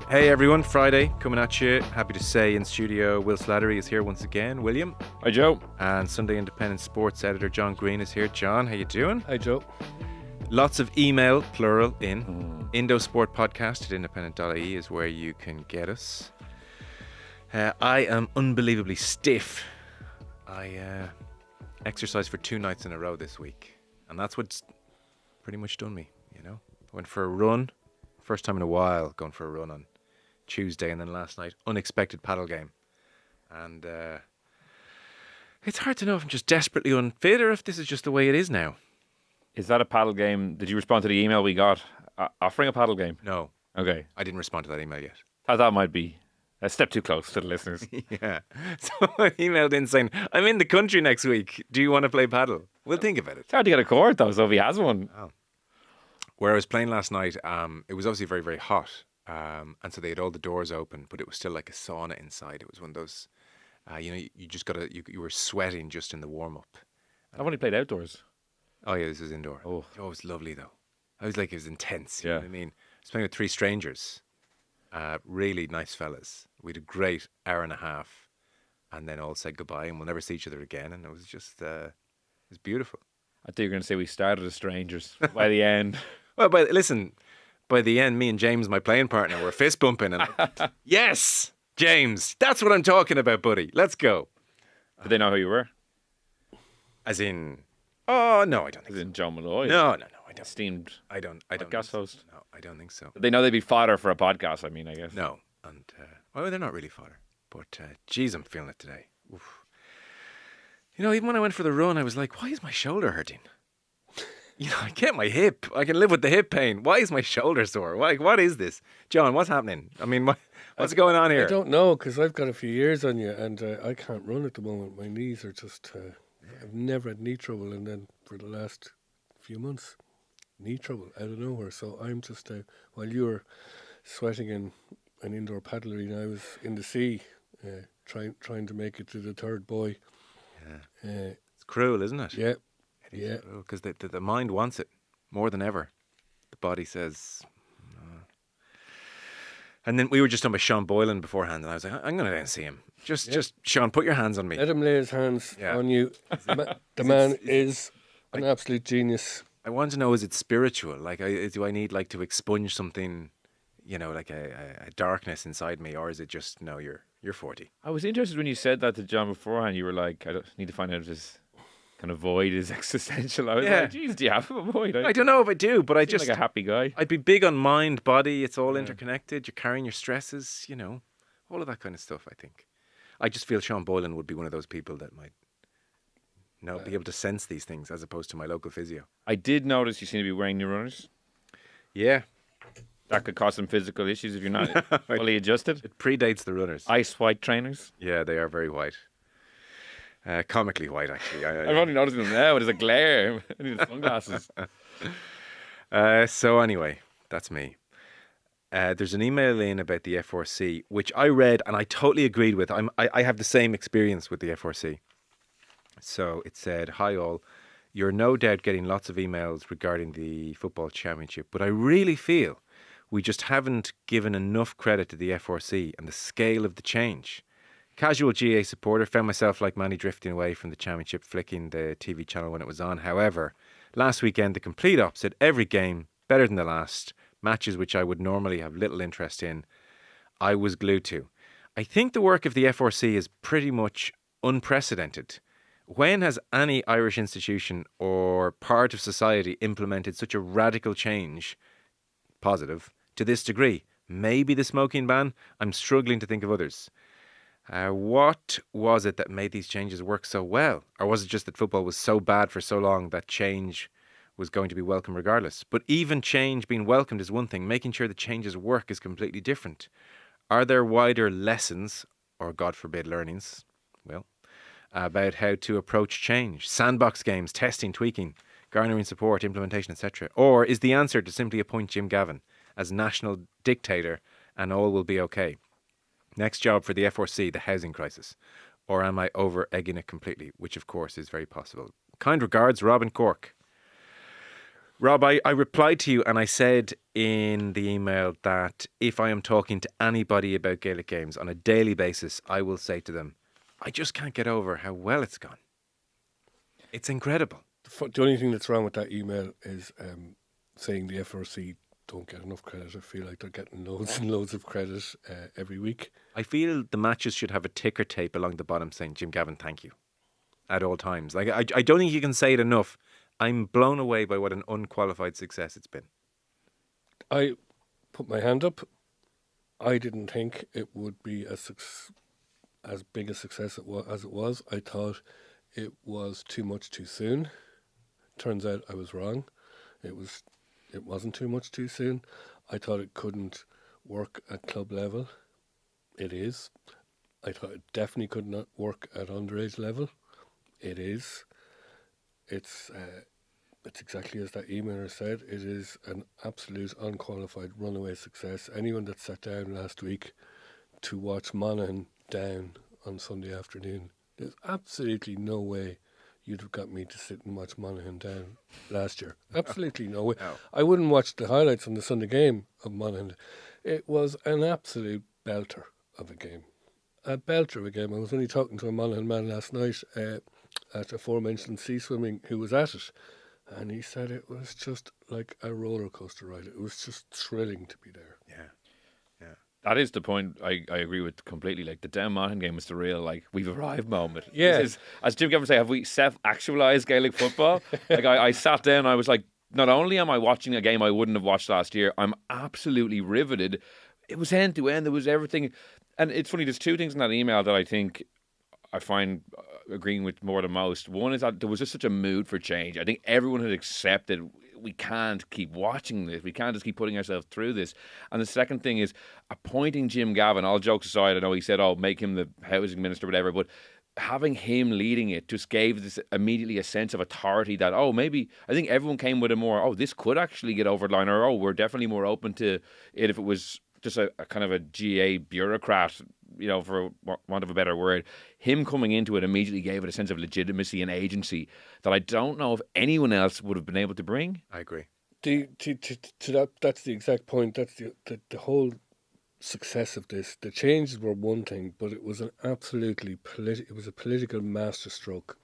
Hey everyone, Friday coming at you. Happy to say in studio, Will Slattery is here once again. William. Hi Joe. And Sunday Independent Sports editor John Green is here. John, how you doing? Hi Joe. Lots of email, plural, in. Indosportpodcast at independent.ie is where you can get us. I am unbelievably stiff. I exercised for 2 nights in a row this week. And that's what's pretty much done me, you know. I went for a run. First time in a while going for a run on Tuesday, and then last night, unexpected paddle game. And it's hard to know if I'm just desperately unfit or if this is just the way it is now. Is that a paddle game? Did you respond to the email we got offering a paddle game? No. Okay. I didn't respond to that email yet. Thought that might be a step too close to the listeners. Yeah. So I emailed in saying, I'm in the country next week. Do you want to play paddle? We'll think about it. It's hard to get a court though, so if he has one. Oh. Where I was playing last night, it was obviously very, very hot. And so they had all the doors open, but it was still like a sauna inside. It was one of those, you just got to, you were sweating just in the warm-up. I've only played outdoors. Oh, yeah, this was indoor. Oh, it was lovely, though. I was like, it was intense. You Yeah. know what I mean? I was playing with 3 strangers, really nice fellas. We had a great hour and a half, and then all said goodbye, and we'll never see each other again. And it was just, it was beautiful. I thought you were going to say we started as strangers by the end. Well, but listen, by the end, me and James, my playing partner, were fist bumping. And yes, James, that's what I'm talking about, buddy. Let's go. Did they know who you were? As in, oh, no, I don't think As so. in John Malloy? No, I don't. Esteemed I don't podcast host? No, I don't think so. Did they know they'd be fodder for a podcast, I mean, I guess. No. And, well, they're not really fodder. But, geez, I'm feeling it today. Oof. You know, even when I went for the run, I was like, why is my shoulder hurting? You know, I get my hip. I can live with the hip pain. Why is my shoulder sore? Like, what is this? John, what's happening? I mean, what's going on here? I don't know, because I've got a few years on you, and I can't run at the moment. My knees are just... I've never had knee trouble, and then for the last few months, knee trouble out of nowhere. So I'm just... while you were sweating in an indoor paddle arena, I was in the sea, trying to make it to the third buoy. Yeah. It's cruel, isn't it? Yeah. Yeah, because the mind wants it more than ever. The body says. And then we were just talking about Sean Boylan beforehand, and I was like, I'm going to go and see him. Just Sean, put your hands on me. Let him lay his hands on you. The man is an absolute genius. I want to know, is it spiritual? Like, do I need like to expunge something, you know, like a darkness inside me, or is it just no? You're 40. I was interested when you said that to John beforehand. You were like, I don't need to find out if this kind of void is existential. I was like, geez, do you have a void? I don't know if I do, but I just like a happy guy. I'd be big on mind, body. It's all interconnected. You're carrying your stresses, you know, all of that kind of stuff. I think. I just feel Sean Boylan would be one of those people that might, be able to sense these things as opposed to my local physio. I did notice you seem to be wearing new runners. Yeah. That could cause some physical issues if you're not fully adjusted. It predates the runners. Ice white trainers. Yeah, they are very white. Comically white, actually. I'm only noticing them now. There's a glare. I need the sunglasses. So anyway, that's me. There's an email in about the FRC, which I read and I totally agreed with. I have the same experience with the FRC. So it said, hi all, you're no doubt getting lots of emails regarding the football championship, but I really feel we just haven't given enough credit to the FRC and the scale of the change. Casual GA supporter, found myself like Manny drifting away from the championship, flicking the TV channel when it was on. However, last weekend, the complete opposite. Every game better than the last. Matches which I would normally have little interest in, I was glued to. I think the work of the FRC is pretty much unprecedented. When has any Irish institution or part of society implemented such a radical change, positive, to this degree? Maybe the smoking ban? I'm struggling to think of others. What was it that made these changes work so well? Or was it just that football was so bad for so long that change was going to be welcome regardless? But even change being welcomed is one thing. Making sure the changes work is completely different. Are there wider lessons, or God forbid learnings, about how to approach change? Sandbox games, testing, tweaking, garnering support, implementation, etc. Or is the answer to simply appoint Jim Gavin as national dictator and all will be okay? Next job for the FRC, the housing crisis. Or am I over-egging it completely? Which, of course, is very possible. Kind regards, Rob in Cork. Rob, I replied to you and I said in the email that if I am talking to anybody about Gaelic games on a daily basis, I will say to them, I just can't get over how well it's gone. It's incredible. The only thing that's wrong with that email is saying the FRC don't get enough credit. I feel like they're getting loads and loads of credit every week. I feel the matches should have a ticker tape along the bottom saying, Jim Gavin, thank you, at all times. Like I don't think you can say it enough. I'm blown away by what an unqualified success it's been. I put my hand up. I didn't think it would be as big a success as it was. I thought it was too much too soon. Turns out I was wrong. It wasn't too much too soon. I thought it couldn't work at club level. It is. I thought it definitely could not work at underage level. It is. It's exactly as that emailer said. It is an absolute unqualified runaway success. Anyone that sat down last week to watch Monaghan down on Sunday afternoon, there's absolutely no way you'd have got me to sit and watch Monaghan down last year. Absolutely no way. No. I wouldn't watch the highlights from the Sunday game of Monaghan. It was an absolute belter of a game. A belter of a game. I was only talking to a Monaghan man last night at aforementioned sea swimming who was at it, and he said it was just like a roller coaster ride. It was just thrilling to be there. Yeah. That is the point I agree with completely. Like, the Down Monaghan game was the real, like, we've arrived moment. Yeah. This is, as Jim Gavin say, have we self-actualised Gaelic football? Like, I sat down, I was like, not only am I watching a game I wouldn't have watched last year, I'm absolutely riveted. It was end to end, there was everything. And it's funny, there's two things in that email that I think I find agreeing with more than most. One is that there was just such a mood for change. I think everyone had accepted we can't keep watching this. We can't just keep putting ourselves through this. And the second thing is appointing Jim Gavin. All jokes aside, I know he said, make him the housing minister, whatever, but having him leading it just gave this immediately a sense of authority that, maybe, I think everyone came with a more, this could actually get over the line, or, we're definitely more open to it if it was just a kind of a GA bureaucrat, for want of a better word. Him coming into it immediately gave it a sense of legitimacy and agency that I don't know if anyone else would have been able to bring. I agree. To that, that's the exact point. That's the whole success of this. The changes were one thing, but it was an absolutely it was a political masterstroke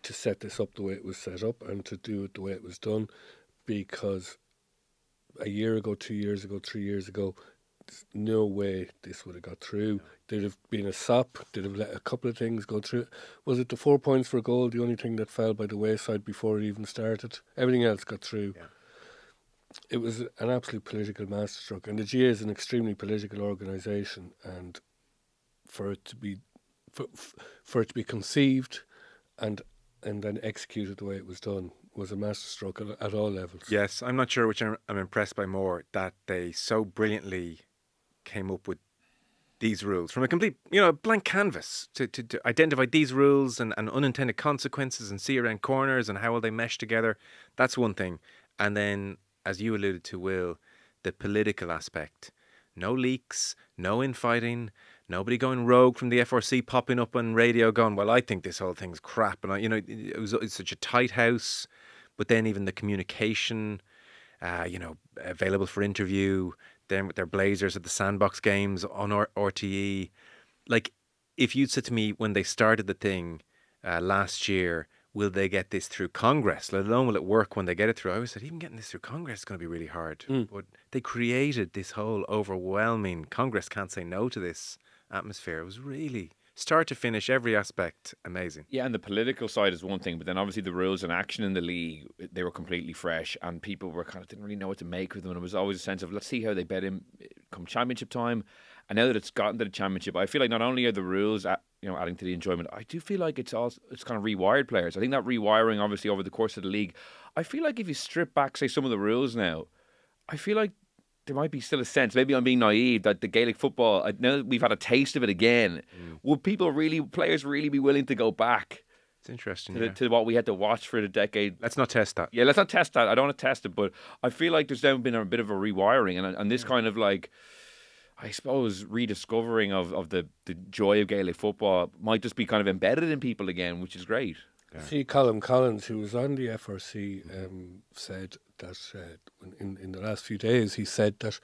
to set this up the way it was set up and to do it the way it was done, because a year ago, 2 years ago, 3 years ago, there's no way this would have got through. There'd have been a sop. They'd have let a couple of things go through. Was it the 4 points for goal, the only thing that fell by the wayside before it even started? Everything else got through. Yeah. It was an absolute political masterstroke, and the GA is an extremely political organisation, and for it to be conceived and then executed the way it was done was a masterstroke at all levels. Yes, I'm not sure which I'm impressed by more, that they so brilliantly came up with these rules from a complete, blank canvas to identify these rules and unintended consequences and see around corners and how will they mesh together. That's one thing. And then, as you alluded to, Will, the political aspect. No leaks, no infighting, nobody going rogue from the FRC popping up on radio going, well, I think this whole thing's crap. And, it's such a tight house. But then even the communication, available for interview, them with their blazers at the Sandbox games on RTE. Like, if you'd said to me when they started the thing last year, will they get this through Congress, let alone will it work when they get it through? I always said, even getting this through Congress is going to be really hard. But they created this whole overwhelming, Congress can't say no to this atmosphere. It was really, start to finish, every aspect, amazing. Yeah, and the political side is one thing, but then obviously the rules and action in the league, they were completely fresh, and people were didn't really know what to make of them. And it was always a sense of, let's see how they bet him come championship time. And now that it's gotten to the championship, I feel like not only are the rules adding to the enjoyment, I do feel like it's kind of rewired players. I think that rewiring, obviously, over the course of the league, I feel like if you strip back, say, some of the rules now, I feel like there might be still a sense, maybe I'm being naive, that the Gaelic football, I know we've had a taste of it again. Would players really be willing to go back? It's interesting, to what we had to watch for the decade? Let's not test that. Yeah, let's not test that. I don't want to test it, but I feel like there's now been a bit of a rewiring, and this kind of like, I suppose, rediscovering of the joy of Gaelic football might just be kind of embedded in people again, which is great. Yeah. See, Colin Collins, who was on the FRC, said that in the last few days he said that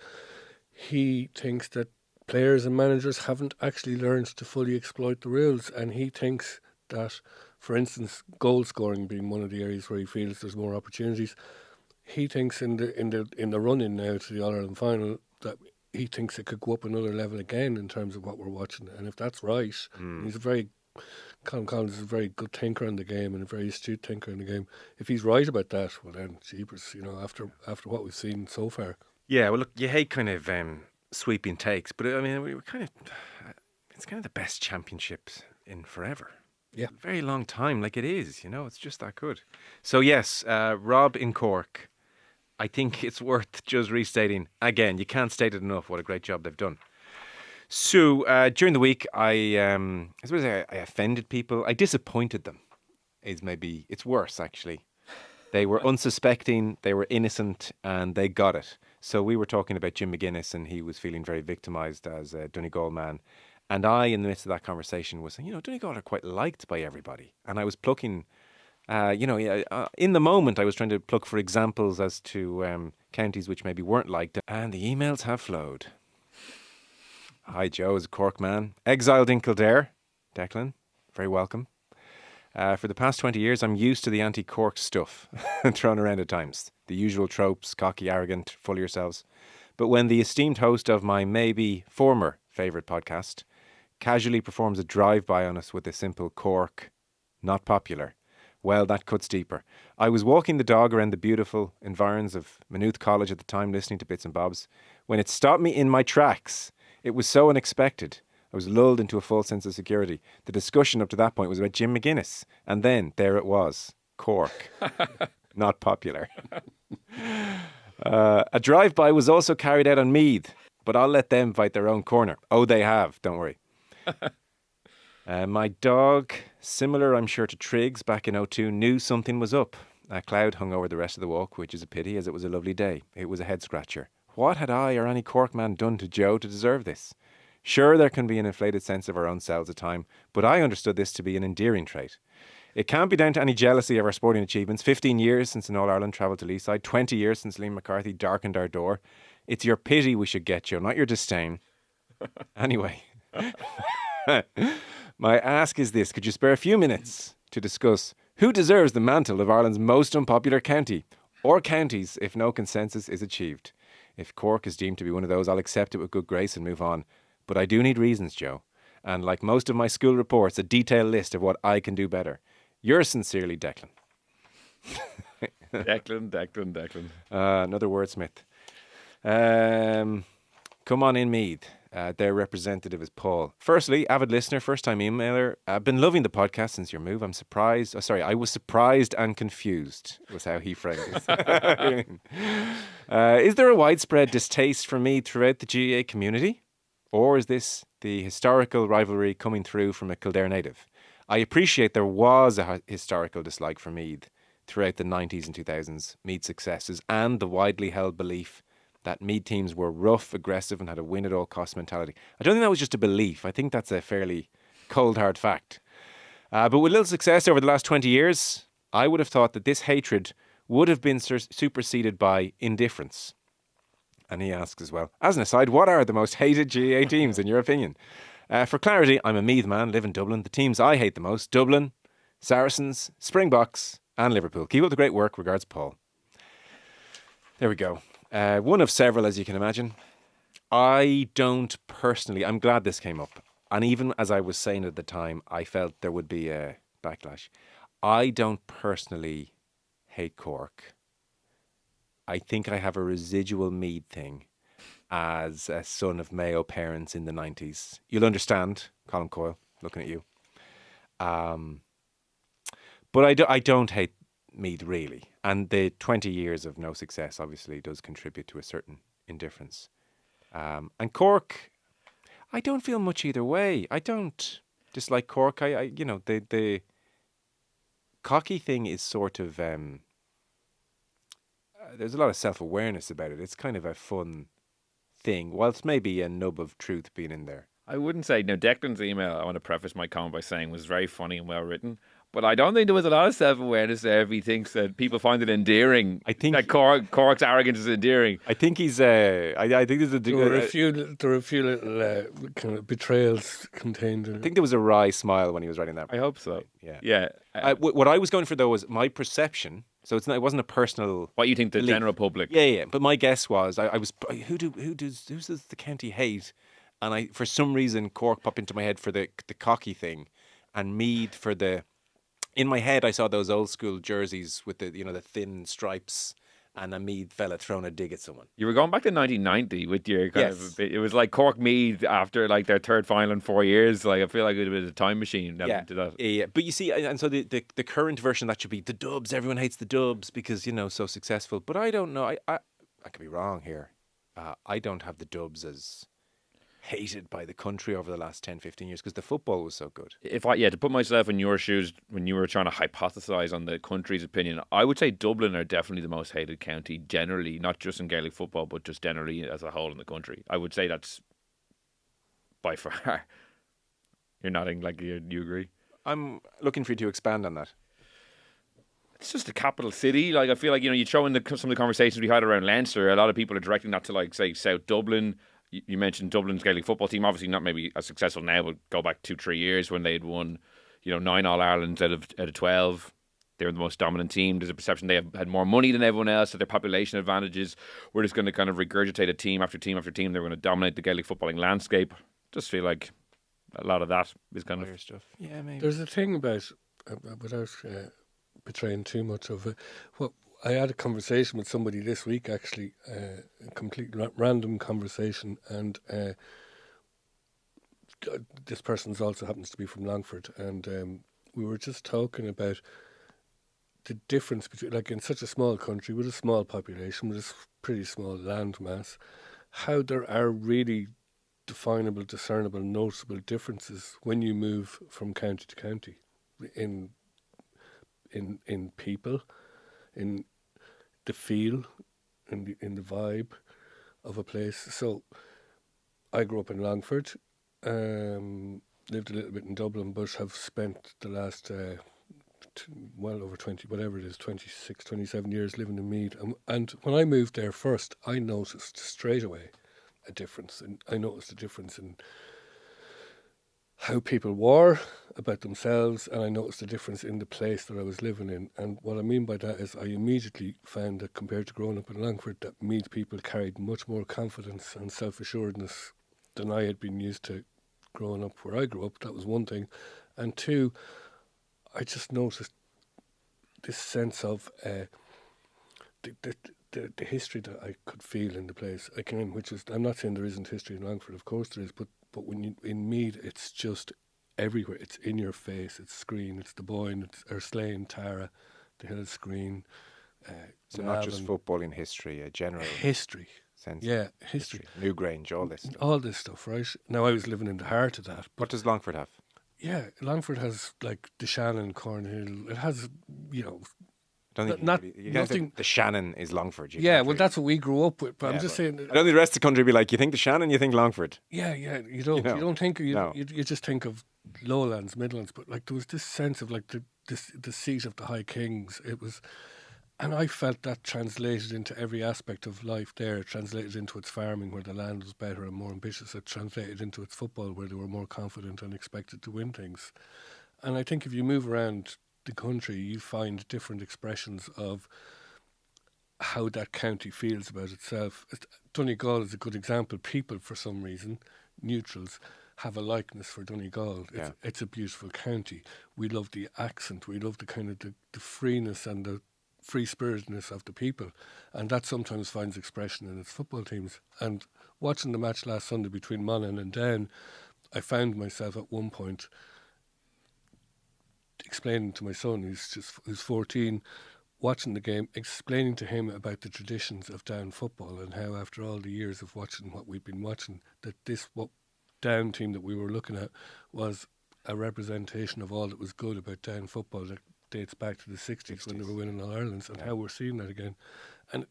he thinks that players and managers haven't actually learned to fully exploit the rules, and he thinks that, for instance, goal scoring being one of the areas where he feels there's more opportunities. He thinks in the run-in now to the All-Ireland final that he thinks it could go up another level again in terms of what we're watching. And if that's right, Colin Collins is a very good thinker in the game and a very astute thinker in the game. If he's right about that, well then, jeepers, after what we've seen so far. Yeah, well, look, you hate kind of sweeping takes, but I mean, we were it's kind of the best championships in forever. Yeah. Very long time, like it is, it's just that good. So yes, Rob in Cork, I think it's worth just restating again. You can't state it enough what a great job they've done. So during the week, I suppose I offended people. I disappointed them. It's worse actually. They were unsuspecting, they were innocent, and they got it. So we were talking about Jim McGuinness, and he was feeling very victimised as a Donegal man. And I, in the midst of that conversation, was saying, Donegal are quite liked by everybody. And I was plucking, in the moment, I was trying to pluck for examples as to counties which maybe weren't liked. And the emails have flowed. Hi, Joe, as a Cork man. Exiled in Kildare. Declan, very welcome. For the past 20 years, I'm used to the anti-Cork stuff thrown around at times. The usual tropes, cocky, arrogant, full of yourselves. But when the esteemed host of my maybe former favourite podcast casually performs a drive-by on us with a simple Cork, not popular, well, that cuts deeper. I was walking the dog around the beautiful environs of Maynooth College at the time, listening to Bits and Bobs, when it stopped me in my tracks. It was so unexpected. I was lulled into a false sense of security. The discussion up to that point was about Jim McGuinness. And then, there it was. Cork. Not popular. A drive-by was also carried out on Meath, but I'll let them fight their own corner. Oh, they have. Don't worry. My dog, similar I'm sure to Triggs back in '02, knew something was up. A cloud hung over the rest of the walk, which is a pity as it was a lovely day. It was a head-scratcher. What had I or any Cork man done to Joe to deserve this? Sure, there can be an inflated sense of our own selves at time, but I understood this to be an endearing trait. It can't be down to any jealousy of our sporting achievements. 15 years since an All-Ireland travelled to Leaside, 20 years since Liam McCarthy darkened our door. It's your pity we should get, Joe, not your disdain. Anyway, my ask is this. Could you spare a few minutes to discuss who deserves the mantle of Ireland's most unpopular county, or counties if no consensus is achieved? If Cork is deemed to be one of those, I'll accept it with good grace and move on. But I do need reasons, Joe. And like most of my school reports, a detailed list of what I can do better. Yours sincerely, Declan. Declan. Another wordsmith. Come on in, Meath. Their representative is Paul. Firstly, avid listener, first-time emailer. I've been loving the podcast since your move. I'm surprised. I was surprised and confused was how he framed it. Is there a widespread distaste for Meath throughout the GAA community? Or is this the historical rivalry coming through from a Kildare native? I appreciate there was a historical dislike for Meath throughout the 90s and 2000s, Meath successes, and the widely held belief that Meath teams were rough, aggressive, and had a win-at-all-cost mentality. I don't think that was just a belief. I think that's a fairly cold, hard fact. But with little success over the last 20 years, I would have thought that this hatred would have been superseded by indifference. And he asks as well, as an aside, what are the most hated GAA teams in your opinion? For clarity, I'm a Meath man, live in Dublin. The teams I hate the most, Dublin, Saracens, Springboks and Liverpool. Keep up the great work. Regards, Paul. There we go. One of several, as you can imagine. I don't personally, I'm glad this came up. And even as I was saying at the time, I felt there would be a backlash. I don't personally hate Cork. I think I have a residual Meath thing as a son of Mayo parents in the 90s. You'll understand, Colin Coyle, looking at you. But I don't hate Meath really. And the 20 years of no success obviously does contribute to a certain indifference. And Cork, I don't feel much either way. I don't dislike Cork. The cocky thing is sort of... there's a lot of self-awareness about it. It's kind of a fun thing, whilst maybe a nub of truth being in there. I wouldn't say... Now, Declan's email, I want to preface my comment by saying, was very funny and well written. But I don't think there was a lot of self-awareness there if he thinks that people find it endearing. I think that Cork's arrogance is endearing. I think he's. I think there's a. There were a few little kind of betrayals contained in I it. think there was a wry smile when he was writing that. I hope so. Yeah. Yeah. What I was going for though was my perception. So it wasn't a personal. What you think the belief. general public? Yeah. But my guess was I was who does the county hate, and I for some reason Cork popped into my head for the cocky thing, and Meath for the. In my head, I saw those old school jerseys with the thin stripes, and a Meath fella throwing a dig at someone. You were going back to 1990 with your kind Yes. of. It was like Cork Meath after like their third final in 4 years. Like I feel like it was a time machine. To that. Yeah. But you see, and so the current version that should be the Dubs. Everyone hates the Dubs because so successful. But I don't know. I could be wrong here. I don't have the Dubs as hated by the country over the last 10, 15 years because the football was so good. If I to put myself in your shoes when you were trying to hypothesize on the country's opinion, I would say Dublin are definitely the most hated county generally, not just in Gaelic football, but just generally as a whole in the country. I would say that's by far. You're nodding like you agree. I'm looking for you to expand on that. It's just a capital city. Like I feel like you throw in some of the conversations we had around Leinster. A lot of people are directing that to like say South Dublin. You mentioned Dublin's Gaelic football team, obviously not maybe as successful now, but go back 2-3 years when they'd won, 9 All-Irelands out of 12. They were the most dominant team. There's a perception they had more money than everyone else, so their population advantages. We're just going to kind of regurgitate a team after team after team. They're going to dominate the Gaelic footballing landscape. Just feel like a lot of that is kind of stuff. Yeah, maybe. There's a thing about, without betraying too much of it, I had a conversation with somebody this week, actually, a complete random conversation, and this person also happens to be from Longford, and we were just talking about the difference between, like in such a small country with a small population, with a pretty small land mass, how there are really definable, discernible, noticeable differences when you move from county to county in people, in the feel, in the vibe of a place. So I grew up in Longford, lived a little bit in Dublin, but have spent the last well over 20, whatever it is, 26, 27 years living in Meath. And when I moved there first, I noticed straight away a difference. And I noticed a difference in how people were about themselves, and I noticed a difference in the place that I was living in. And what I mean by that is I immediately found that compared to growing up in Longford, that Meath people carried much more confidence and self-assuredness than I had been used to growing up where I grew up. That was one thing. And two, I just noticed this sense of the history that I could feel in the place. Again, which is, I'm not saying there isn't history in Longford, of course there is, but when you in Meath, it's just everywhere. It's in your face. It's Screen, it's the Boyne, it's Slane, Tara, the Hill Screen. So not just footballing history, a general history. Sense. Yeah, history. Newgrange, all this stuff. All this stuff, right? Now I was living in the heart of that. What does Longford have? Yeah, Longford has like the Shannon, Cornhill. It has, I don't think nothing. The Shannon is Longford. Yeah, well, that's what we grew up with. But I'm just saying. I don't think the rest of the country would be like, you think the Shannon, you think Longford. Yeah. You don't think you just think of lowlands, Midlands. But like there was this sense of like the seat of the High Kings. It was, and I felt that translated into every aspect of life there. It translated into its farming, where the land was better and more ambitious. It translated into its football, where they were more confident and expected to win things. And I think if you move around the country, you find different expressions of how that county feels about itself. Donegal is a good example. People, for some reason, neutrals, have a likeness for Donegal. It's a beautiful county. We love the accent. We love the kind of the freeness and the free-spiritedness of the people. And that sometimes finds expression in its football teams. And watching the match last Sunday between Monaghan and Down, I found myself at one point explaining to my son, who's 14, watching the game, explaining to him about the traditions of Down football and how after all the years of watching what we've been watching, that what Down team that we were looking at was a representation of all that was good about Down football that dates back to the 60s when they were winning All Irelands, and how we're seeing that again. And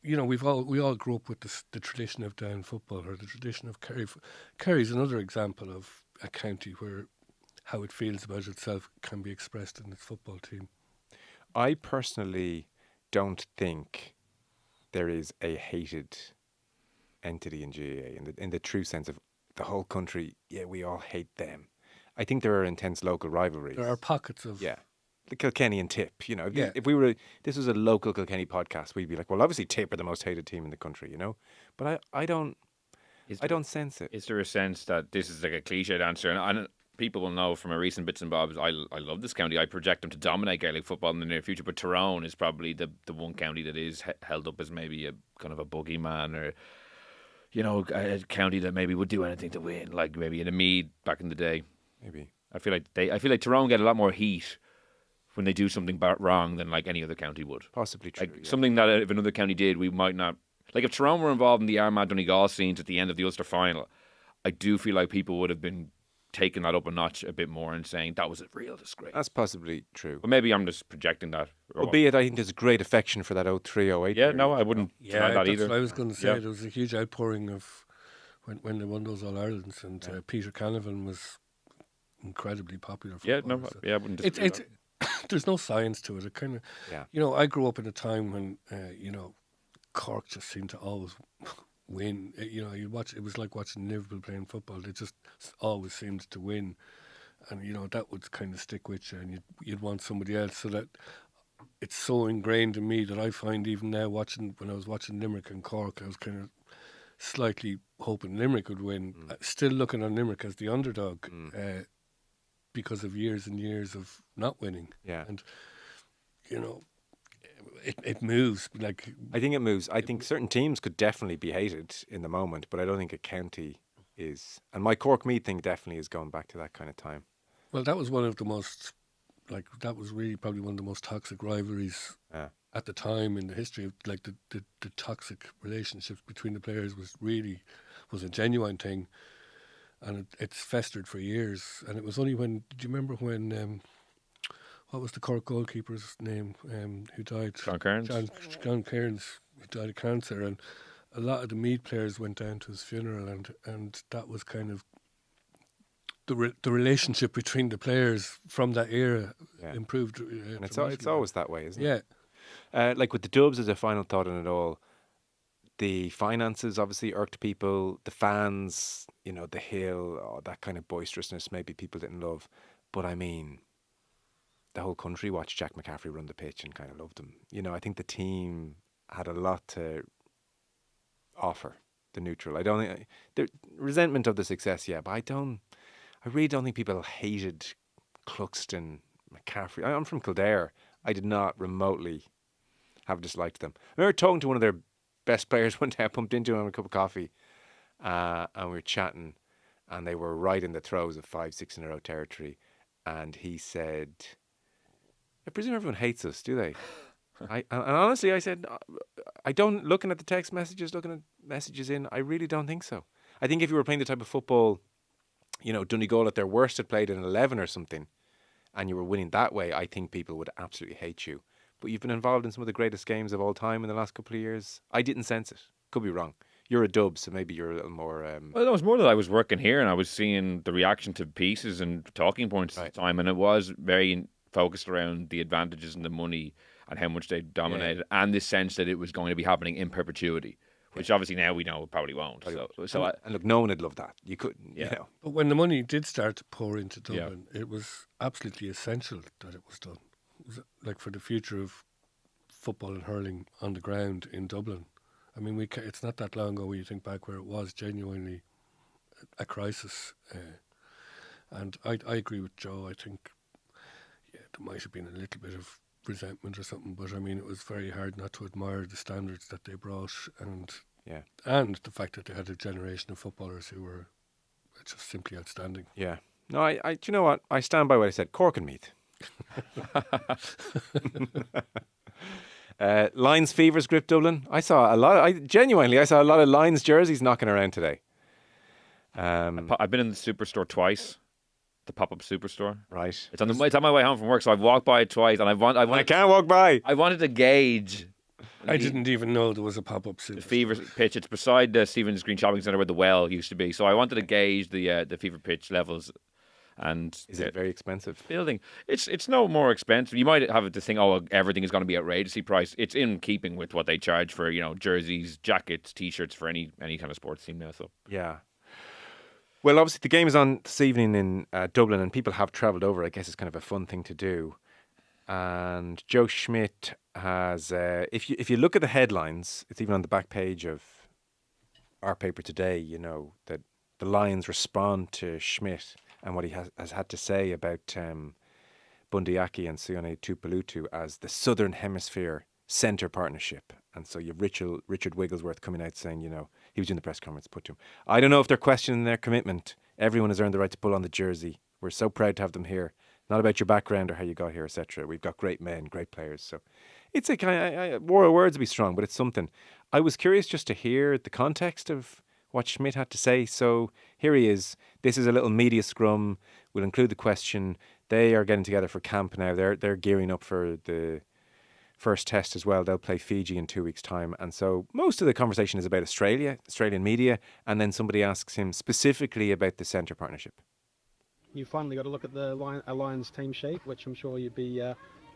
we all grew up with the tradition of Down football, or the tradition of Kerry. Kerry's another example of a county where how it feels about itself can be expressed in its football team. I personally don't think there is a hated entity in GAA in the true sense of the whole country. Yeah, we all hate them. I think there are intense local rivalries. There are pockets of the Kilkenny and Tip. You know, Yeah. if we were this was a local Kilkenny podcast, we'd be like, well, obviously Tip are the most hated team in the country. You know, but I don't sense it. Is there a sense that this is like a cliched answer? And people will know from a recent bits and bobs, I love this county. I project them to dominate Gaelic football in the near future. But Tyrone is probably the one county that is held up as maybe a kind of a boogeyman, or, you know, a county that maybe would do anything to win, like maybe in a Mead back in the day. Maybe. I feel like Tyrone get a lot more heat when they do something wrong than like any other county would. Possibly true. Like something that if another county did, we might not. Like if Tyrone were involved in the Armagh Donegal scenes at the end of the Ulster final, I do feel like people would have been taking that up a notch a bit more and saying that was a real disgrace. That's possibly true. But maybe I'm just projecting that. Albeit, I think there's great affection for that 03-08. Yeah, no, I wouldn't deny that that's either. what I was going to say. Yeah. There was a huge outpouring of when they won those All Irelands, and Peter Canavan was incredibly popular. Yeah, no, footballer, so. yeah, I wouldn't disagree. It's there's no science to it. It kind of, Yeah. you know, I grew up in a time when you know, Cork just seemed to always win. You know, you watch. It was like watching Liverpool playing football. They just always seemed to win, and you know that would kind of stick with you, and you'd want somebody else. So that it's so ingrained in me that I find even now when I was watching Limerick and Cork, I was kind of slightly hoping Limerick would win. Still looking on Limerick as the underdog. Because of years and years of not winning. Yeah. And, you know, it moves. Like I think it moves. I think certain teams could definitely be hated in the moment, but I don't think a county is. And my Cork Meath thing definitely is going back to that kind of time. Well, that was one of the most, that was really probably one of the most toxic rivalries at the time in the history of, like, the toxic relationships between the players was a genuine thing. And it's festered for years. And it was only when, do you remember when, what was the Cork goalkeeper's name, who died? John Kearns. John Kearns, who died of cancer. And a lot of the Meath players went down to his funeral, and that was kind of the relationship between the players from that era improved. And it's always that way, isn't it? Yeah. Like with the Dubs as a final thought on it all, the finances obviously irked people, the fans, you know, the hill, that kind of boisterousness maybe people didn't love. But I mean, the whole country watched Jack McCaffrey run the pitch and kind of loved him. You know, I think the team had a lot to offer, the neutral. I don't think, the resentment of the success, but I really don't think people hated Cluxton, McCaffrey. I'm from Kildare. I did not remotely have disliked them. I remember talking to one of their best players one day. I bumped into him with a cup of coffee, and we were chatting, and they were right in the throes of 5-6 in a row territory, and he said, I presume everyone hates us, do they? And honestly, I said, I don't, looking at the text messages, looking at messages in, I really don't think so. I think if you were playing the type of football, you know, Donegal at their worst had played in 11 or something, and you were winning that way, I think people would absolutely hate you. But you've been involved in some of the greatest games of all time in the last couple of years. I didn't sense it. Could be wrong. You're a Dub, so maybe you're a little more... Well, it was more that I was working here and I was seeing the reaction to pieces and talking points at the time, and it was very focused around the advantages and the money and how much they dominated, and this sense that it was going to be happening in perpetuity, which obviously now we know it probably won't. And look, no one would love that. You couldn't, you know. But when the money did start to pour into Dublin, it was absolutely essential that it was done. Like for the future of football and hurling on the ground in Dublin. I mean, it's not that long ago when you think back where it was genuinely a crisis. And I agree with Joe. I think, there might have been a little bit of resentment or something, but I mean, it was very hard not to admire the standards that they brought, and the fact that they had a generation of footballers who were just simply outstanding. Yeah. No, I do you know what? I stand by what I said. Cork and Meath. Lions Fever's grip Dublin. I saw a lot of Lions jerseys knocking around today. I've been in the Superstore twice, the pop-up Superstore. Right. It's on my way home from work, so I've walked by it twice, and I can't walk by. I wanted to gauge. I didn't even know there was a pop-up Superstore. The Fever pitch. It's beside the Stephen's Green Shopping Centre where the well used to be. So I wanted to gauge the Fever pitch levels. And Is it very expensive? building, it's no more expensive. You might have to think, oh, everything is going to be outrageously priced. It's in keeping with what they charge for, jerseys, jackets, t-shirts for any kind of sports team now. So Yeah. Well, obviously the game is on this evening in Dublin, and people have travelled over. I guess it's kind of a fun thing to do. And Joe Schmidt has, if you look at the headlines, it's even on the back page of our paper today. That the Lions respond to Schmidt and what he has had to say about Bundyaki and Sione Tupelutu as the Southern Hemisphere Centre Partnership. And so you have Richard Wigglesworth coming out saying, he was doing the press conference put to him. I don't know if they're questioning their commitment. Everyone has earned the right to pull on the jersey. We're so proud to have them here. Not about your background or how you got here, etc. We've got great men, great players. So it's a kind of, war of words would be strong, but it's something. I was curious just to hear the context of what Schmidt had to say. So here he is. This is a little media scrum. We'll include the question. They are getting together for camp now. They're gearing up for the first test as well. They'll play Fiji in 2 weeks' time. And so most of the conversation is about Australian media, and then somebody asks him specifically about the centre partnership. You finally got to look at the Lions team sheet, which I'm sure you'd be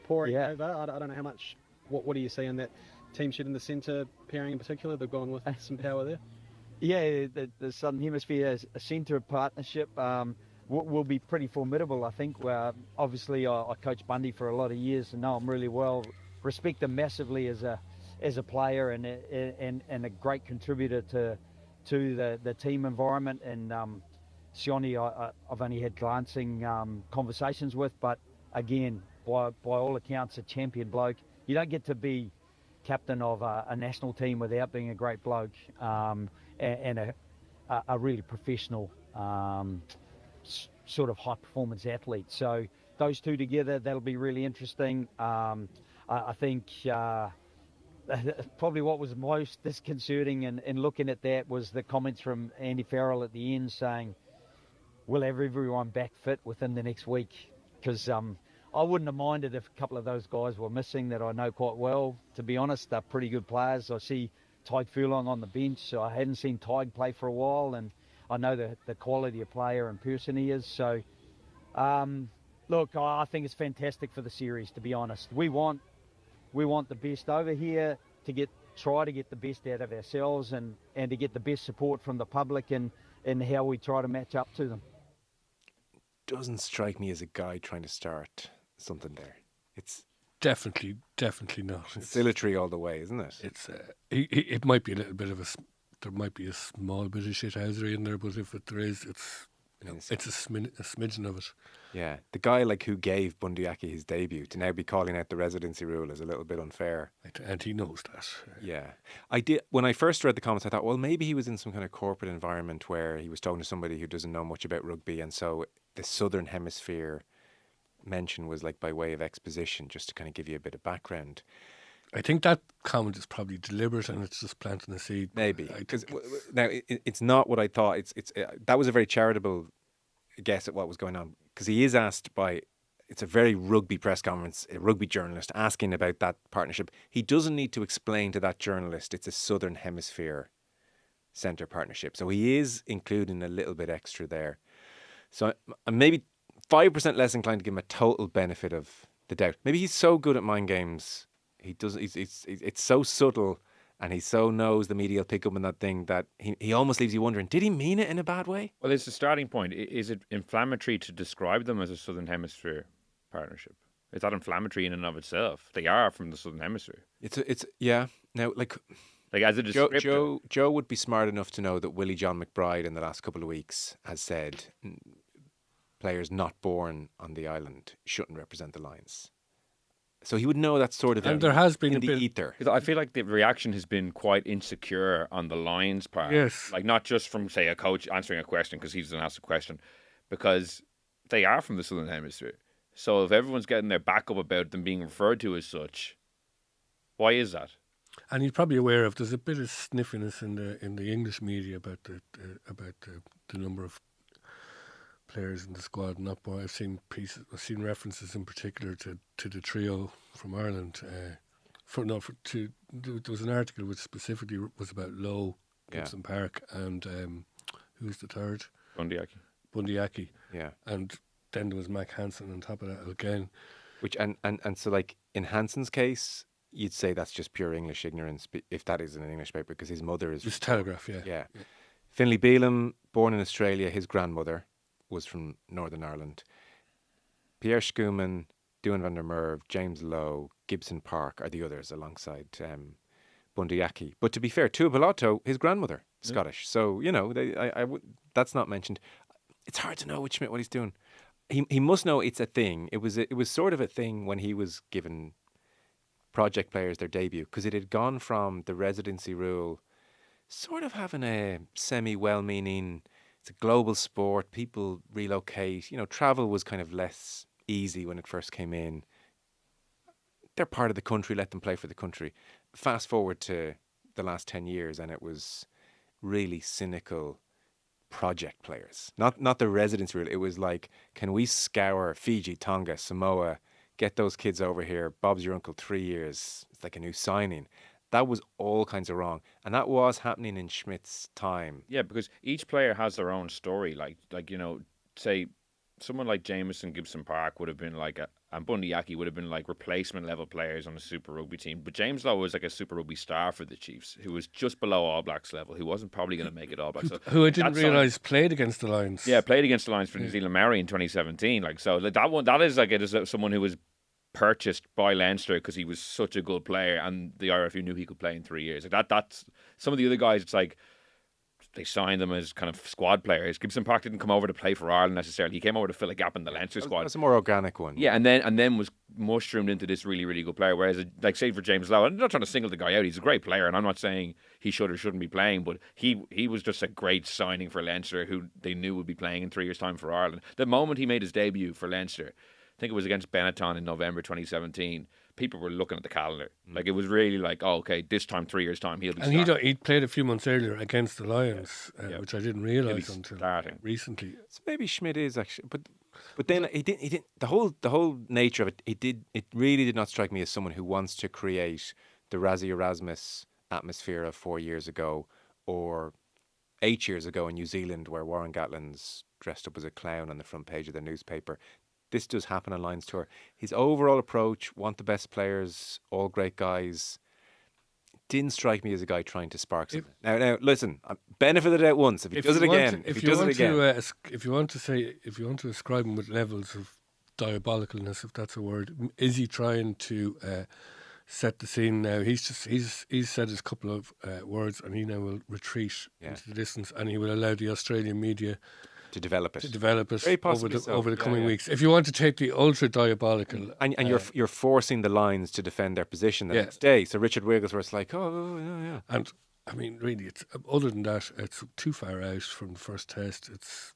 poring over. I don't know how much. What do you see in that team sheet in the centre pairing in particular? They've gone with some power there. Yeah, the Southern Hemisphere centre partnership will be pretty formidable, I think. Obviously, I coached Bundy for a lot of years and know him really well. Respect him massively as a player and a great contributor to the team environment. And Sione, I've only had glancing conversations with, but again, by all accounts, a champion bloke. You don't get to be captain of a national team without being a great bloke and a really professional sort of high performance athlete. So those two together, that'll be really interesting. I think probably what was most disconcerting in looking at that was the comments from Andy Farrell at the end saying, we'll have everyone back fit within the next week. Because I wouldn't have minded if a couple of those guys were missing that I know quite well. To be honest, they're pretty good players. I see Tig Furlong on the bench. So I hadn't seen Tig play for a while, and I know the quality of player and person he is. So, look, I think it's fantastic for the series, to be honest. We want the best over here to try to get the best out of ourselves and to get the best support from the public and how we try to match up to them. Doesn't strike me as a guy trying to start something there. It's Definitely not. conciliatory all the way, isn't it? It's it might be a little bit of there might be a small bit of shithousery in there, but if there is, it's it's a smidgen of it. Yeah, the guy who gave Bundyaki his debut to now be calling out the residency rule is a little bit unfair. And he knows that. Yeah. I did. When I first read the comments, I thought, well, maybe he was in some kind of corporate environment where he was talking to somebody who doesn't know much about rugby, and so the Southern Hemisphere mention was by way of exposition, just to kind of give you a bit of background. I think that comment is probably deliberate, and it's just planting a seed. Maybe, because now it's not what I thought. It's that was a very charitable guess at what was going on, because he is asked by. It's a very rugby press conference, a rugby journalist asking about that partnership. He doesn't need to explain to that journalist it's a Southern Hemisphere centre partnership. So he is including a little bit extra there. So I'm maybe 5% less inclined to give him a total benefit of the doubt. Maybe he's so good at mind games. He doesn't. It's so subtle, and he so knows the media will pick up on that thing that he almost leaves you wondering, did he mean it in a bad way? Well, it's the starting point. Is it inflammatory to describe them as a Southern Hemisphere partnership? Is that inflammatory in and of itself? They are from the Southern Hemisphere. It's yeah. Now, as a descriptor, Joe would be smart enough to know that Willie John McBride in the last couple of weeks has said players not born on the island shouldn't represent the Lions. So he would know that sort of. And there has been in a the bit. ether. because I feel like the reaction has been quite insecure on the Lions' part. Yes. Not just from, say, a coach answering a question because he doesn't ask a question, because they are from the Southern Hemisphere. So if everyone's getting their back up about them being referred to as such, why is that? And he's probably aware of there's a bit of sniffiness in the English media about the number of players in the squad not born. I've seen references in particular to the trio from Ireland. There was an article which specifically was about Lowe, Gibson Park, and who's the third? Bundyaki. Bundyaki. Yeah. And then there was Mac Hansen on top of that again. Which and so like in Hanson's case, you'd say that's just pure English ignorance if that is in an English paper because his mother is It's Telegraph, yeah. yeah. Finlay Beelum, born in Australia, his grandmother was from Northern Ireland. Pierre Schoeman, Duan van der Merwe, James Lowe, Gibson Park are the others alongside Bundyaki. But to be fair, Tuipulotu, his grandmother, Scottish. So, you know, that's not mentioned. It's hard to know with Schmidt what he's doing. He must know it's a thing. It was sort of a thing when he was given project players their debut because it had gone from the residency rule sort of having a semi-well-meaning, it's a global sport, people relocate, you know, travel was kind of less easy when it first came in. They're part of the country, let them play for the country. Fast forward to the last 10 years and it was really cynical project players. Not the residency rule, it was like, can we scour Fiji, Tonga, Samoa, get those kids over here, Bob's your uncle, 3 years, it's like a new signing. That was all kinds of wrong. And that was happening in Schmidt's time. Yeah, because each player has their own story. Like you know, say someone like Jameson Gibson Park would have been like and Bundyaki would have been like replacement level players on a Super Rugby team. But James Lowe was like a Super Rugby star for the Chiefs, who was just below All Blacks level, who wasn't probably going to make it All Blacks. So who I didn't realise played against the Lions. Yeah, played against the Lions for New Zealand Maori in 2017. Like so, like, that is like it is someone who was purchased by Leinster because he was such a good player and the IRFU knew he could play in 3 years. Like that's some of the other guys, it's like they signed them as kind of squad players. Gibson Park didn't come over to play for Ireland necessarily. He came over to fill a gap in the Leinster squad. That's a more organic one. Yeah, and then was mushroomed into this really, really good player. Whereas, like, say for James Lowe, I'm not trying to single the guy out. He's a great player, and I'm not saying he should or shouldn't be playing, but he was just a great signing for Leinster, who they knew would be playing in 3 years' time for Ireland. The moment he made his debut for Leinster, I think it was against Benetton in November 2017. People were looking at the calendar. Like, it was really like, oh, okay, this time, 3 years' time, he'll be starting. And he'd played a few months earlier against the Lions, which I didn't realise until starting recently. So maybe Schmidt is actually, but then he didn't. The whole nature of it. It really did not strike me as someone who wants to create the Razzie Erasmus atmosphere of 4 years ago or 8 years ago in New Zealand, where Warren Gatlin's dressed up as a clown on the front page of the newspaper. This does happen on Lions Tour. His overall approach, want the best players, all great guys, didn't strike me as a guy trying to spark something. Now, listen, benefit of the doubt once. If he does it again, if you want to ascribe him with levels of diabolicalness, if that's a word, is he trying to set the scene now? He's said his couple of words, and he now will retreat into the distance, and he will allow the Australian media to develop it Very possibly over the coming weeks. If you want to take the ultra diabolical, and you're forcing the Lions to defend their position the next day. So Richard Wigglesworth's like, yeah. And I mean, really, it's other than that, it's too far out from the first test. It's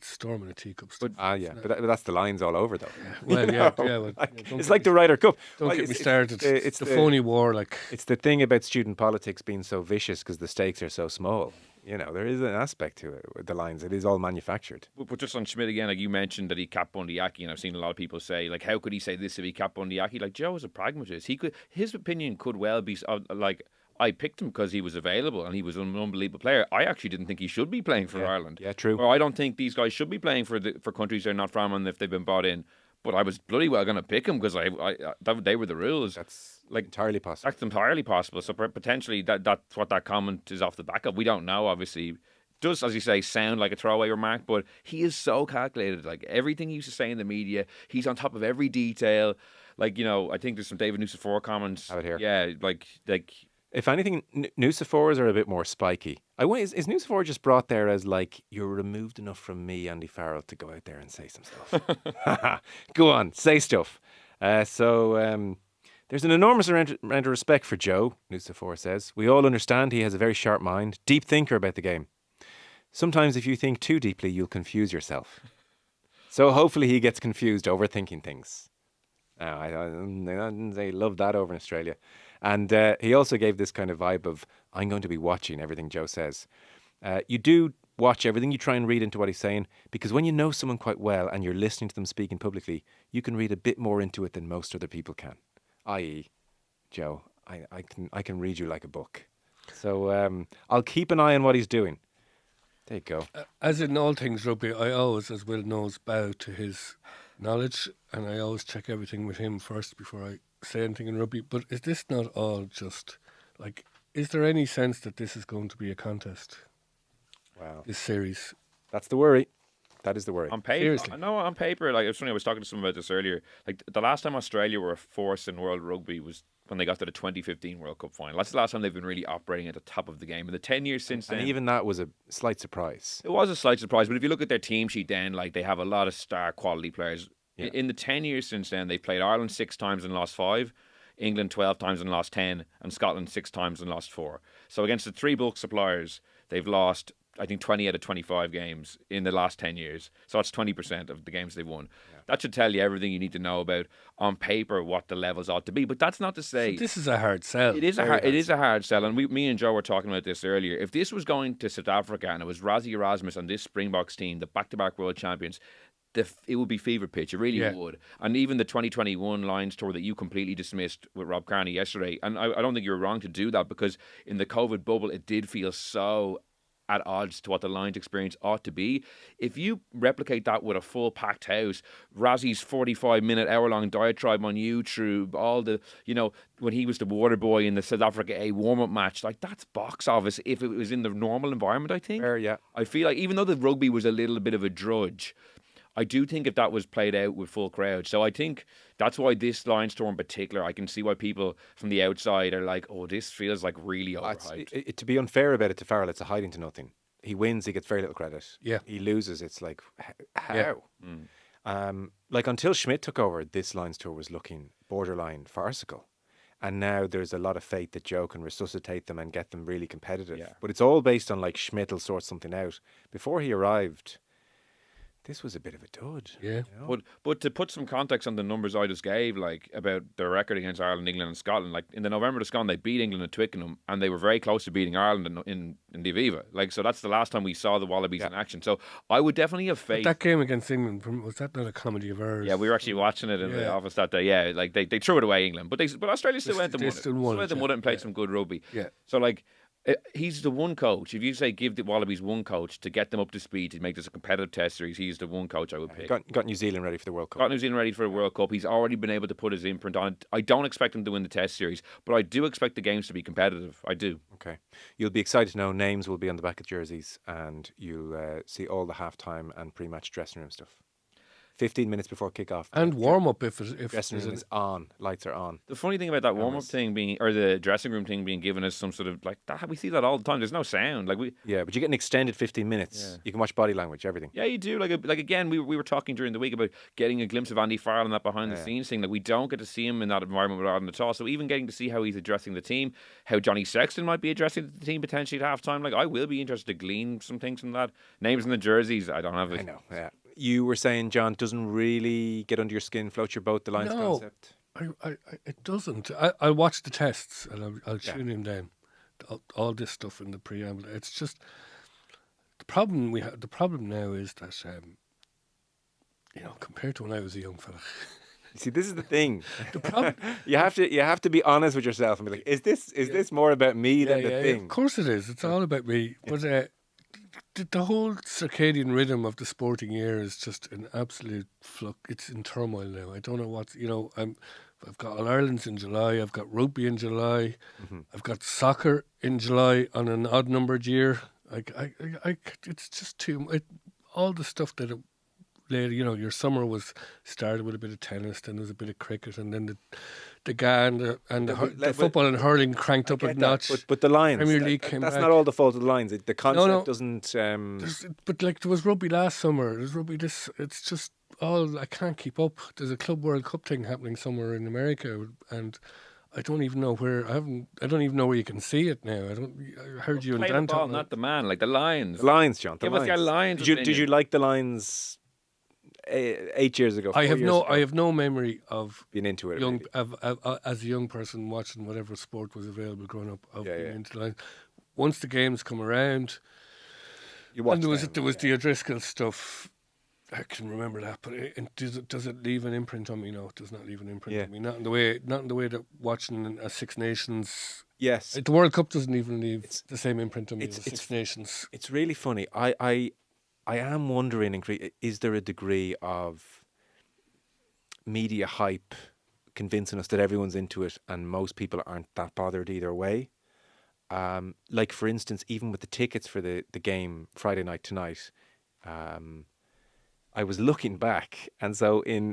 storming a teacup. But that's the Lions all over, though. Yeah. Well, it's like the Ryder Cup. Don't get me started. It's the phony war. Like, it's the thing about student politics being so vicious because the stakes are so small. You know, there is an aspect to it with the Lions. It is all manufactured. But just on Schmidt again, like you mentioned that he capped Bundyaki, and I've seen a lot of people say, like, how could he say this if he capped Bundyaki? Like, Joe is a pragmatist. His opinion could well be like, I picked him because he was available and he was an unbelievable player. I actually didn't think he should be playing for Ireland. Yeah, true. Or I don't think these guys should be playing for countries they're not from and if they've been bought in. But I was bloody well going to pick him because they were the rules. That's like entirely possible. That's entirely possible. So potentially that's what that comment is off the back of. We don't know, obviously. It does, as you say, sound like a throwaway remark, but he is so calculated. Like everything he used to say in the media, he's on top of every detail. Like, you know, I think there's some David Nucifora comments. Have it here. Yeah, like if anything, Nuciforas are a bit more spiky. Is Nucifora just brought there as like, you're removed enough from me, Andy Farrell, to go out there and say some stuff? Go on, say stuff. So there's an enormous amount of respect for Joe, Nucifora says. We all understand he has a very sharp mind, deep thinker about the game. Sometimes if you think too deeply, you'll confuse yourself. So hopefully he gets confused overthinking things. I didn't say love that over in Australia. And he also gave this kind of vibe of, I'm going to be watching everything Joe says. You do watch everything, you try and read into what he's saying, because when you know someone quite well and you're listening to them speaking publicly, you can read a bit more into it than most other people can. I.e., Joe, I can read you like a book. So I'll keep an eye on what he's doing. There you go. As in all things rugby, I always, as Will knows, bow to his knowledge, and I always check everything with him first before I say anything in rugby. But is this not all just like? Is there any sense that this is going to be a contest? Wow. This series. That's the worry. That is the worry. On paper, Seriously. no, on paper, like it was funny. I was talking to someone about this earlier. Like the last time Australia were a force in World Rugby was when they got to the 2015 World Cup final. That's the last time they've been really operating at the top of the game. In the 10 years since then, And even that was a slight surprise. it was a slight surprise. But if you look at their team sheet, then like they have a lot of star quality players. Yeah. In the 10 years since then, they've played Ireland 6 times and lost 5. England 12 times and lost 10, and Scotland 6 times and lost 4. So against the 3 bulk suppliers, they've lost, I think, 20 out of 25 games in the last 10 years. So that's 20% of the games they've won. Yeah. That should tell you everything you need to know about, on paper, what the levels ought to be. But that's not to say... So this is a hard sell. It is a hard sell. And me and Joe were talking about this earlier. If this was going to South Africa and it was Rassie Erasmus and this Springboks team, the back-to-back world champions... it would be fever pitch. It really would. And even the 2021 Lions tour that you completely dismissed with Rob Kearney yesterday, and I don't think you were wrong to do that, because in the COVID bubble, it did feel so at odds to what the Lions experience ought to be. If you replicate that with a full packed house, Rassie's 45-minute, hour-long diatribe on YouTube, all the, when he was the water boy in the South Africa A warm-up match, like that's box office if it was in the normal environment, I think. Fair, yeah. I feel like even though the rugby was a little bit of a drudge, I do think if that was played out with full crowds. So I think that's why this Lions tour in particular, I can see why people from the outside are like, oh, this feels like really overhyped. To be unfair about it to Farrell, it's a hiding to nothing. He wins, he gets very little credit. Yeah. He loses, it's like, how? Yeah. Like until Schmidt took over, this Lions tour was looking borderline farcical. And now there's a lot of faith that Joe can resuscitate them and get them really competitive. Yeah. But it's all based on like Schmidt will sort something out. Before he arrived... this was a bit of a dud. Yeah. But to put some context on the numbers I just gave, like about their record against Ireland, England, and Scotland, like in the November that's gone, they beat England at Twickenham, and they were very close to beating Ireland in the Aviva. Like, so that's the last time we saw the Wallabies in action. So I would definitely have faith. But that game against England, was that not a comedy of errors? Yeah, we were actually watching it in the office that day. Yeah, like they threw it away, England, but Australia still went and won it. And played some good rugby. Yeah. So like. He's the one coach. If you say give the Wallabies one coach to get them up to speed to make this a competitive test series, he's the one coach I would pick. Got New Zealand ready for the World Cup. Got New Zealand ready for the World Cup. He's already been able to put his imprint on it. I don't expect him to win the test series, but I do expect the games to be competitive. I do. Okay. You'll be excited to know names will be on the back of jerseys, and you'll see all the halftime and pre-match dressing room stuff. 15 minutes before kickoff. And warm up if dressing room is on, lights are on. The funny thing about that warm up thing being, or the dressing room thing being given as some sort of like that, we see that all the time. There's no sound. Like but you get an extended 15 minutes. Yeah. You can watch body language, everything. Yeah, you do. Like again, we were talking during the week about getting a glimpse of Andy Farrell in that behind the scenes thing. Like we don't get to see him in that environment with Ireland at all. So even getting to see how he's addressing the team, how Johnny Sexton might be addressing the team potentially at halftime. Like I will be interested to glean some things from that. Names in the jerseys, I don't have it. I know. Yeah. You were saying, John, doesn't really get under your skin, float your boat, the Lions concept? It doesn't. I'll watch the tests and I'll tune him down. All this stuff in the preamble. It's just the problem we have. The problem now is that compared to when I was a young fella. See, this is the thing. The problem you have to be honest with yourself and be like, is this more about me than the thing? Of course it is. It's all about me. But the whole circadian rhythm of the sporting year is just an absolute flux. It's in turmoil now. I don't know what, I've got All Ireland's in July, I've got rugby in July, I've got soccer in July on an odd numbered year. It's just all the stuff that later, your summer was started with a bit of tennis, then there was a bit of cricket, and then the GA and the football and hurling cranked up a notch. But the Lions, Premier League came that's back. not all the fault of the Lions. The concept doesn't... But like there was rugby last summer, there's rugby this, it's just all, I can't keep up. There's a Club World Cup thing happening somewhere in America, and I don't even know where, I don't even know where you can see it now. I heard you and Dan talking about... not the man, like the Lions. The Lions, John, the Give Lions. us your Lions. Did you like the Lions 8 years ago? I have no memory of being into it. As a young person watching whatever sport was available growing up, of being into the Lions. Once the games come around, and there was the O'Driscoll stuff. I can remember that, but does it leave an imprint on me? No, it does not leave an imprint on me. Not in the way that watching a Six Nations Yes. The World Cup doesn't even leave the same imprint on me as the it's- Six Nations. It's really funny. I am wondering, is there a degree of media hype convincing us that everyone's into it and most people aren't that bothered either way? Like, for instance, even with the tickets for the game Friday night tonight, I was looking back, and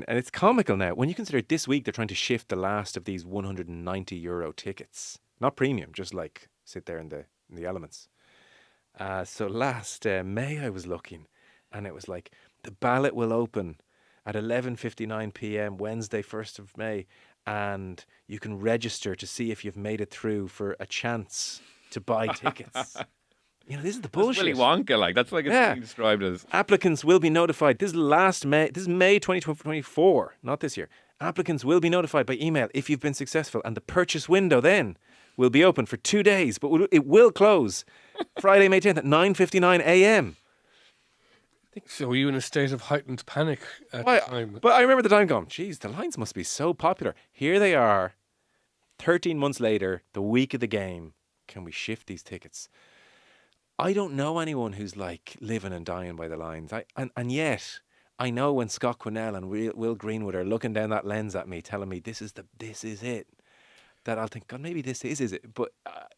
it's comical now when you consider this week they're trying to shift the last of these €190 tickets, not premium, just like sit there in the elements. So last May I was looking, and it was like the ballot will open at 11:59 p.m. Wednesday, 1st of May, and you can register to see if you've made it through for a chance to buy tickets. This is the bullshit. Willy Wonka, like that's like it's being described as. Applicants will be notified. This is last May. This is May 2024, not this year. Applicants will be notified by email if you've been successful, and the purchase window then will be open for 2 days, but it will close Friday, May 10th at 9:59 a.m. So were you in a state of heightened panic at the time? But I remember the time going, geez, the lines must be so popular. Here they are, 13 months later, the week of the game. Can we shift these tickets? I don't know anyone who's like living and dying by the lines. And yet, I know when Scott Quinnell and Will Greenwood are looking down that lens at me, telling me this is it, that I'll think, God, maybe this is it. But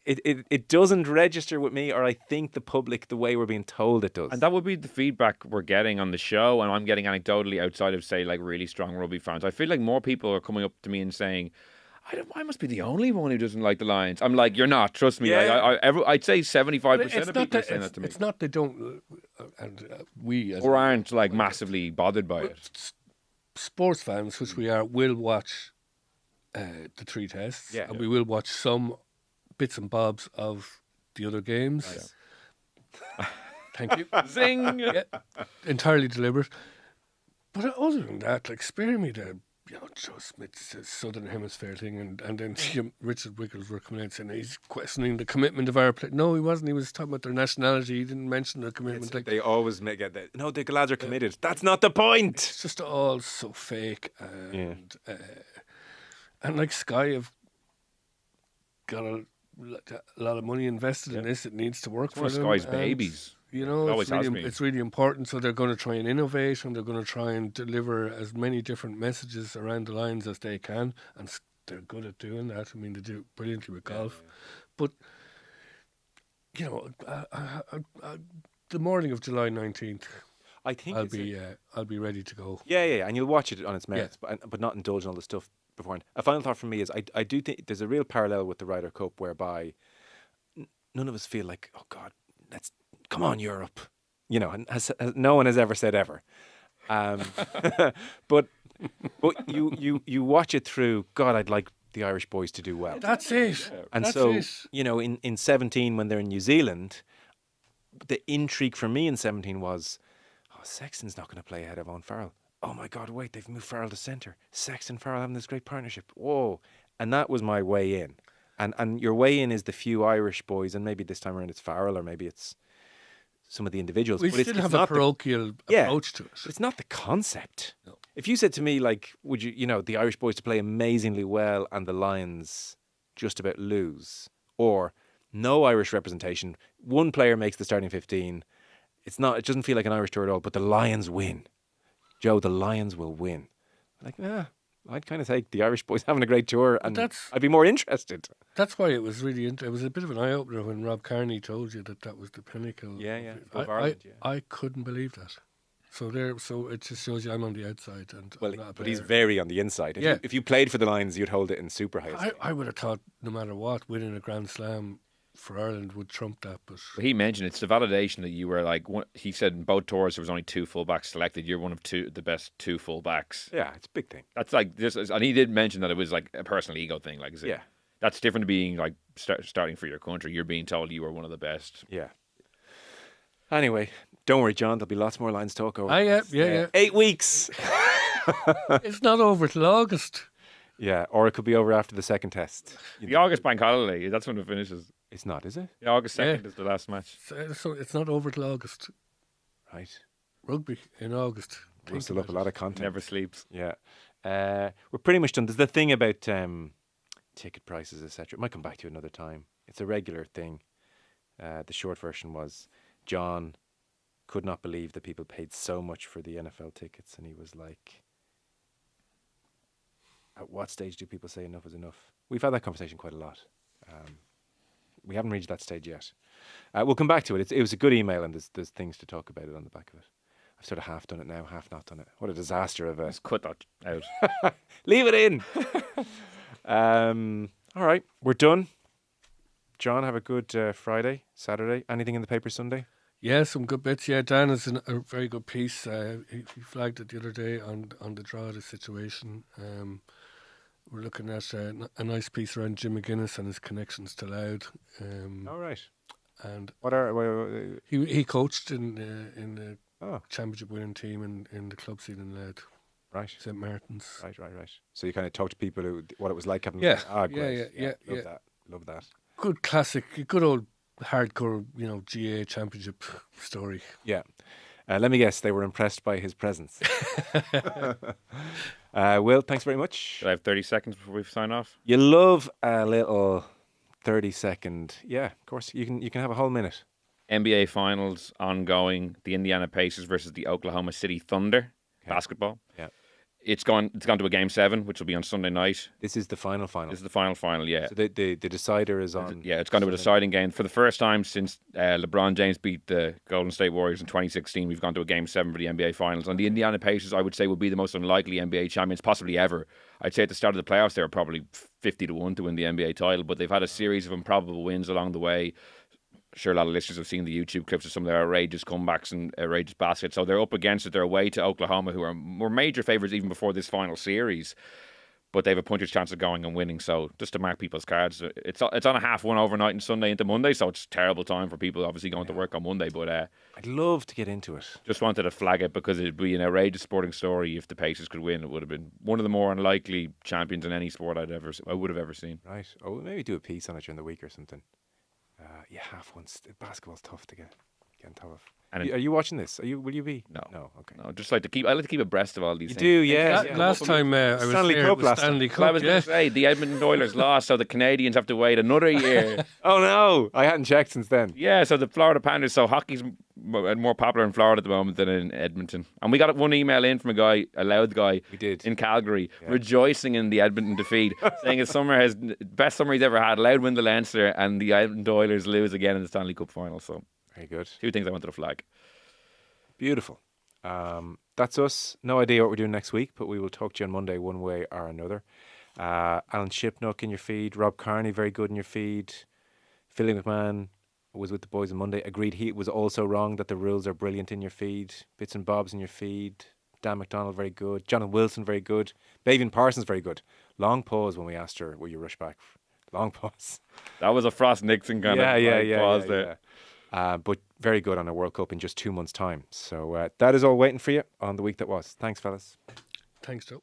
it doesn't register with me, or I think the public the way we're being told it does. And that would be the feedback we're getting on the show, and I'm getting anecdotally outside of, say, like really strong rugby fans. I feel like more people are coming up to me and saying, I must be the only one who doesn't like the Lions. I'm like, you're not. Trust me. Yeah. I'd say 75% of people are saying that to me. It's not they don't, we as Or aren't like massively bothered by it. sports fans, which we are, will watch the 3 tests, and we will watch some bits and bobs of the other games. Nice. Thank you. Zing! Yeah, entirely deliberate. But other than that, like, spare me the Joe Smith's Southern Hemisphere thing, and then Richard Wickles were coming out saying he's questioning the commitment of our players. No, he wasn't. He was talking about their nationality. He didn't mention the commitment. They always make it that. No, the lads are committed. That's not the point. It's just all so fake. And like Sky have got a lot of money invested in this. It needs to work for One of them. Sky's and, babies. You know, It always has been. it's really important. So they're going to try and innovate, and they're going to try and deliver as many different messages around the lines as they can. And they're good at doing that. I mean, they do brilliantly with golf. But, the morning of July 19th, I think I'll be ready to go. Yeah, and you'll watch it on its merits, but not indulge in all the stuff beforehand. A final thought from me is I do think there's a real parallel with the Ryder Cup whereby none of us feel like, oh God, come on Europe, and no one has ever said ever. But you watch it through. God, I'd like the Irish boys to do well. That's it. And That's so it. in 17 when they're in New Zealand, the intrigue for me in 17 was, Sexton's not going to play ahead of Owen Farrell. Oh my God, wait, they've moved Farrell to centre. Sexton, Farrell having this great partnership. Whoa. And that was my way in. And your way in is the few Irish boys, and maybe this time around it's Farrell, or maybe it's some of the individuals. We but still have a parochial approach to it. It's not the concept. No. If you said to me, like, would you, the Irish boys to play amazingly well and the Lions just about lose, or no Irish representation, one player makes the starting 15, it doesn't feel like an Irish tour at all, but the Lions win. Joe, the Lions will win. Like, I'd kind of take the Irish boys having a great tour, and I'd be more interested. That's why it was really. It was a bit of an eye opener when Rob Kearney told you that was the pinnacle. Yeah. of Ireland, I couldn't believe that. So it just shows you I'm on the outside, and I'm not a but he's player. very on the inside. If you played for the Lions, you'd hold it in super high esteem. I would have thought no matter what, winning a Grand Slam for Ireland would trump that. But He mentioned it's the validation that you were like. He said in both tours there was only 2 fullbacks selected. You're one of the best 2 fullbacks. Yeah, it's a big thing. That's like this, and he did mention that it was like a personal ego thing. Like, that's different to being like starting for your country. You're being told you were one of the best. Yeah. Anyway, don't worry, John. There'll be lots more lines to talk over. Yeah. 8 weeks. It's not over till August. Yeah, or it could be over after the second test. The August bank holiday. That's when it finishes. It's not, is it? The August 2nd is the last match. So it's not over till August. Right. Rugby in August. Must have up a lot of content. Never sleeps. Yeah. We're pretty much done. There's the thing about ticket prices, etc. It might come back to you another time. It's a regular thing. The short version was John could not believe that people paid so much for the NFL tickets, and he was like, at what stage do people say enough is enough? We've had that conversation quite a lot. We haven't reached that stage yet. We'll come back to it. It was a good email, and there's things to talk about it on the back of it. I've sort of half done it now, half not done it. What a disaster of a... Let's cut that out. Leave it in. All right, we're done. John, have a good Friday, Saturday. Anything in the paper Sunday? Yeah, some good bits. Yeah, Dan is a very good piece. He flagged it the other day on the Drogheda situation. We're looking at a nice piece around Jim McGuinness and his connections to Loud. All right. And he coached in the championship winning team in the club scene in Loud. Right. St. Martin's. Right. So you kind of talked to people what it was like having... Yeah. Great. Yeah. Love that. Good classic, good old hardcore, GA championship story. Yeah. Let me guess, they were impressed by his presence. Will, thanks very much. Should I have 30 seconds before we sign off? You love a little 30-second... Yeah, of course. You can have a whole minute. NBA Finals ongoing. The Indiana Pacers versus the Oklahoma City Thunder. Basketball. Yeah. It's gone to a Game 7, which will be on Sunday night. This is the final. This is the final, yeah. So the decider is on... Yeah, it's gone to a deciding game. For the first time since LeBron James beat the Golden State Warriors in 2016, we've gone to a Game 7 for the NBA Finals. And the Indiana Pacers, I would say, will be the most unlikely NBA champions possibly ever. I'd say at the start of the playoffs, they were probably 50-1 to win the NBA title, but they've had a series of improbable wins along the way. Sure, a lot of listeners have seen the YouTube clips of some of their outrageous comebacks and outrageous baskets. So they're up against it. They're away to Oklahoma, who were major favourites even before this final series. But they have a puncher's chance of going and winning. So just to mark people's cards, it's on a 1/2 overnight and Sunday into Monday. So it's a terrible time for people obviously going to work on Monday. But I'd love to get into it. Just wanted to flag it because it'd be an outrageous sporting story. If the Pacers could win, it would have been one of the more unlikely champions in any sport I would have ever seen. Right. Oh, we'll maybe do a piece on it during the week or something. Basketball's tough to get on top of. And are you watching this? Will you be? No. Okay. No, just like to keep. I like to keep abreast of all these things. You do, yeah. Last time I was Stanley there, Cup it was last time. Stanley Well, Cup. I was going to say the Edmonton Oilers lost, so the Canadians have to wait another year. Oh no, I hadn't checked since then. Yeah, so the Florida Panthers. So hockey's more popular in Florida at the moment than in Edmonton. And we got one email in from a loud guy We did. in Calgary, rejoicing in the Edmonton defeat, saying his summer has best summer he's ever had. Loud win the Leinster, and the Edmonton Oilers lose again in the Stanley Cup final. So Very good. 2 things I wanted to flag. Beautiful. That's us. No idea what we're doing next week, but we will talk to you on Monday one way or another. Alan Shipnook in your feed. Rob Carney, very good in your feed. Philly McMahon was with the boys on Monday. Agreed he was also wrong that the rules are brilliant in your feed. Bits and Bobs in your feed. Dan McDonald, very good. Jonathan Wilson, very good. Bavian Parsons, very good. Long pause when we asked her, will you rush back? Long pause. That was a Frost Nixon kind of pause there. But very good on a World Cup in just 2 months' time. So that is all waiting for you on the week that was. Thanks, fellas. Thanks, Joe.